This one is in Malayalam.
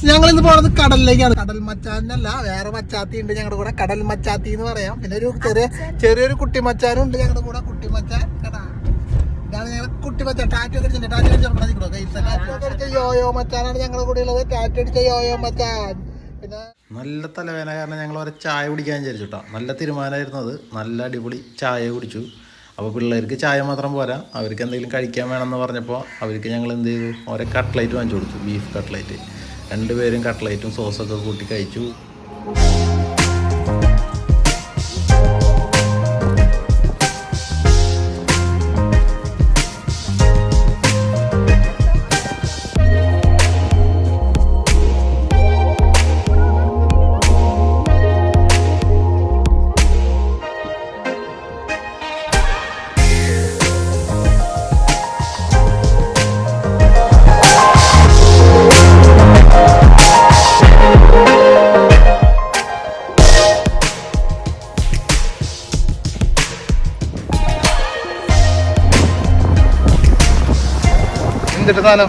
ഞങ്ങളിന്ന് പോണത് കടലിലേക്കാണ്. കടൽ മച്ചാനല്ല, വേറെ മച്ചാത്തി ഉണ്ട് ഞങ്ങളുടെ കൂടെ. കടൽ മച്ചാത്തി എന്ന് പറയാം. പിന്നെ ഒരു ചെറിയൊരു കുട്ടി മച്ചാനും ഉണ്ട് ഞങ്ങളുടെ കൂടെ. കുട്ടി മച്ചാൻ കേട്ടാ, ഇതാണ് ഞങ്ങൾ കുട്ടി മച്ചാൻ. ടാറ്റു അടിച്ചിട്ടുണ്ട്. ടാറ്റു അടിച്ച യോയോ മച്ചാനാണ് ഞങ്ങളുടെ കൂടെ ഉള്ളത്. ടാറ്റു അടിച്ച യോയോ മച്ചാൻ. പിന്നെ നല്ല തലവേദന കാരണം ഞങ്ങൾ ഒരു ചായ കുടിക്കാൻ വിചാരിച്ചുട്ടാ. നല്ല തീരുമാനമായിരുന്നു അത്. നല്ല അടിപൊളി ചായ കുടിച്ചു. അപ്പോൾ പിള്ളേർക്ക് ചായ മാത്രം പോരാ, അവർക്ക് എന്തെങ്കിലും കഴിക്കാൻ വേണമെന്ന് പറഞ്ഞപ്പോൾ അവർക്ക് ഞങ്ങൾ എന്ത് ചെയ്തു, ഓരോ കട്ട്ലൈറ്റ് വാങ്ങിച്ചു കൊടുത്തു. Beef cutlet. രണ്ടുപേരും കട്ട്ലൈറ്റും സോസൊക്കെ കൂട്ടി കഴിച്ചു. സാധനം